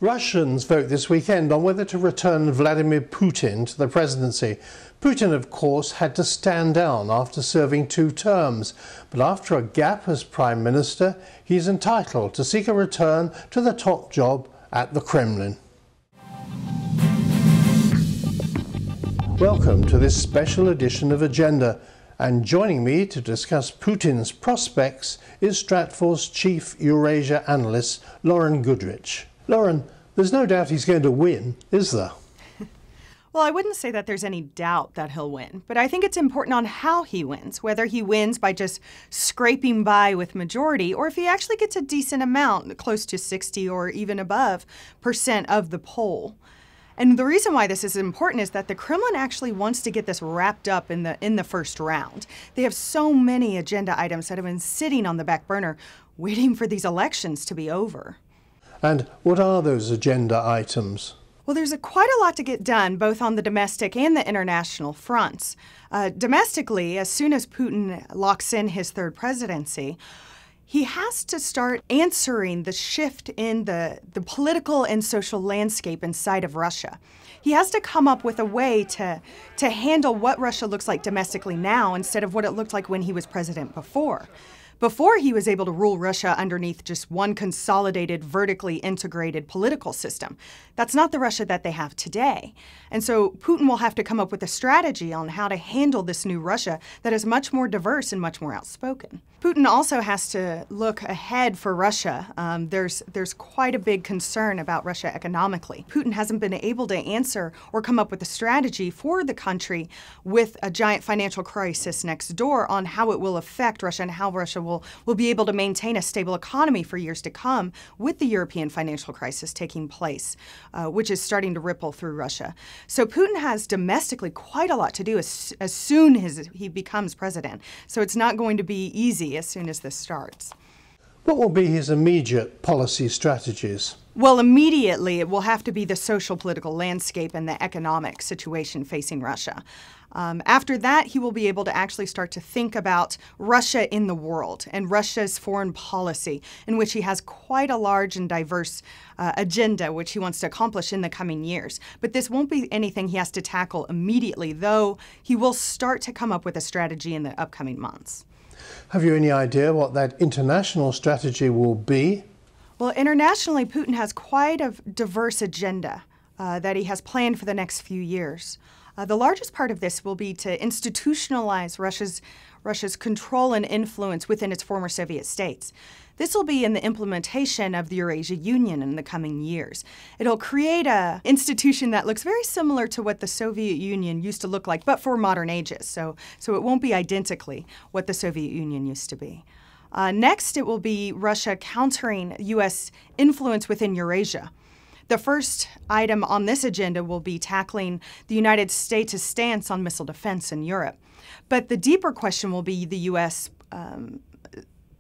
Russians vote this weekend on whether to return Vladimir Putin to the presidency. Putin, of course, had to stand down after serving 2 terms, but after a gap as Prime Minister, he's entitled to seek a return to the top job at the Kremlin. Welcome to this special edition of Agenda, and joining me to discuss Putin's prospects is Stratfor's chief Eurasia analyst, Goodrich. Lauren, there's no doubt he's going to win, is there? Well, I wouldn't say that there's any doubt that he'll win, but I think it's important on how he wins, whether he wins by just scraping by with majority or if he actually gets a decent amount, close to 60 or even above % of the poll. And the reason why this is important is that the Kremlin actually wants to get this wrapped up in the first round. They have so many agenda items that have been sitting on the back burner waiting for these elections to be over. And what are those agenda items? Well, there's quite a lot to get done, both on the domestic and the international fronts. Domestically, as soon as Putin locks in his 3rd presidency, he has to start answering the shift in the political and social landscape inside of Russia. He has to come up with a way to handle what Russia looks like domestically now instead of what it looked like when he was president before. Before he was able to rule Russia underneath just one consolidated, vertically integrated political system. That's not the Russia that they have today. And so Putin will have to come up with a strategy on how to handle this new Russia that is much more diverse and much more outspoken. Putin also has to look ahead for Russia. There's quite a big concern about Russia economically. Putin hasn't been able to answer or come up with a strategy for the country with a giant financial crisis next door on how it will affect Russia and how Russia will be able to maintain a stable economy for years to come with the European financial crisis taking place, which is starting to ripple through Russia. So Putin has domestically quite a lot to do as soon as he becomes president. So it's not going to be easy as soon as this starts. What will be his immediate policy strategies? Well, immediately it will have to be the social political landscape and the economic situation facing Russia. After that, he will be able to actually start to think about Russia in the world and Russia's foreign policy, in which he has quite a large and diverse agenda which he wants to accomplish in the coming years. But this won't be anything he has to tackle immediately, though he will start to come up with a strategy in the upcoming months. Have you any idea what that international strategy will be? Well, internationally, Putin has quite a diverse agenda that he has planned for the next few years. The largest part of this will be to institutionalize Russia's control and influence within its former Soviet states. This will be in the implementation of the Eurasia Union in the coming years. It'll create an institution that looks very similar to what the Soviet Union used to look like, but for modern ages. So it won't be identically what the Soviet Union used to be. Next, it will be Russia countering U.S. influence within Eurasia. The first item on this agenda will be tackling the United States' stance on missile defense in Europe. But the deeper question will be the U.S.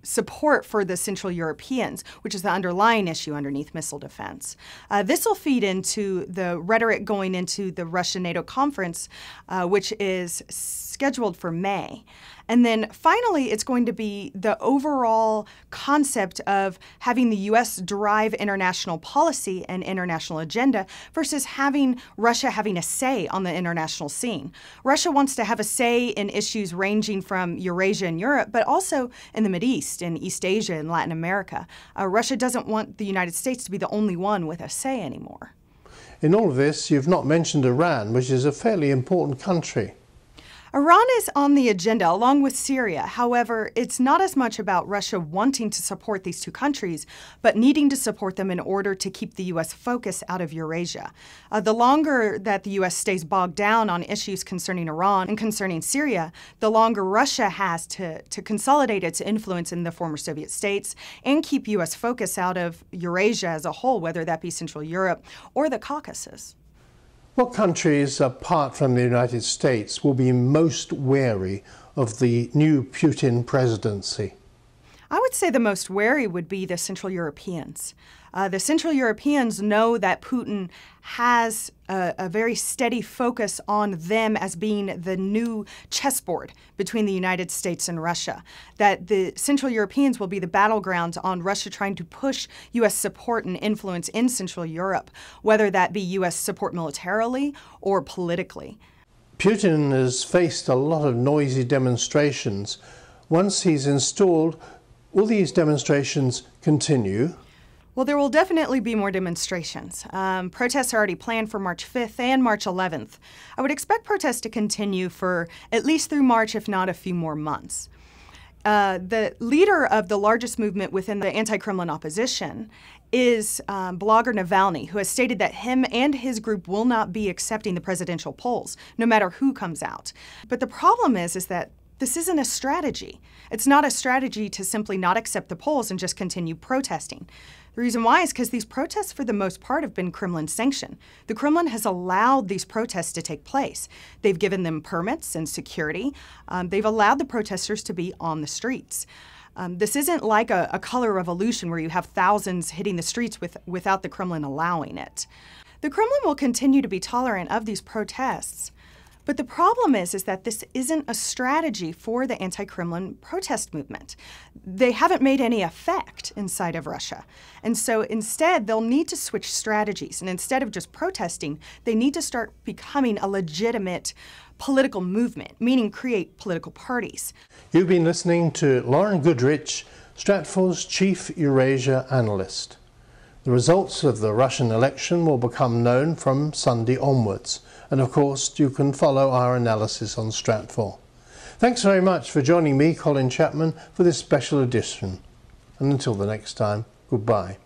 Support for the Central Europeans, which is the underlying issue underneath missile defense. This will feed into the rhetoric going into the Russia-NATO conference, which is scheduled for May. And then finally, it's going to be the overall concept of having the U.S. drive international policy and international agenda versus having Russia having a say on the international scene. Russia wants to have a say in issues ranging from Eurasia and Europe, but also in the Mideast, in East Asia, and Latin America. Russia doesn't want the United States to be the only one with a say anymore. In all of this, you've not mentioned Iran, which is a fairly important country. Iran is on the agenda, along with Syria. However, it's not as much about Russia wanting to support these 2 countries, but needing to support them in order to keep the U.S. focus out of Eurasia. The longer that the U.S. stays bogged down on issues concerning Iran and concerning Syria, the longer Russia has to consolidate its influence in the former Soviet states and keep U.S. focus out of Eurasia as a whole, whether that be Central Europe or the Caucasus. What countries, apart from the United States, will be most wary of the new Putin presidency? I would say the most wary would be the Central Europeans. The Central Europeans know that Putin has a very steady focus on them as being the new chessboard between the United States and Russia, that the Central Europeans will be the battlegrounds on Russia trying to push U.S. support and influence in Central Europe, whether that be U.S. support militarily or politically. Putin has faced a lot of noisy demonstrations. Once he's installed, will these demonstrations continue? Well, there will definitely be more demonstrations. Protests are already planned for March 5th and March 11th. I would expect protests to continue for at least through March, if not a few more months. The leader of the largest movement within the anti-Kremlin opposition is blogger Navalny, who has stated that him and his group will not be accepting the presidential polls, no matter who comes out. But the problem is that this isn't a strategy. It's not a strategy to simply not accept the polls and just continue protesting. The reason why is because these protests, for the most part, have been Kremlin sanctioned. The Kremlin has allowed these protests to take place. They've given them permits and security. They've allowed the protesters to be on the streets. This isn't like a color revolution where you have thousands hitting the streets without the Kremlin allowing it. The Kremlin will continue to be tolerant of these protests. But the problem is that this isn't a strategy for the anti-Kremlin protest movement. They haven't made any effect inside of Russia. And so instead, they'll need to switch strategies. And instead of just protesting, they need to start becoming a legitimate political movement, meaning create political parties. You've been listening to Lauren Goodrich, Stratfor's chief Eurasia analyst. The results of the Russian election will become known from Sunday onwards. And of course, you can follow our analysis on Stratfor. Thanks very much for joining me, Colin Chapman, for this special edition. And until the next time, goodbye.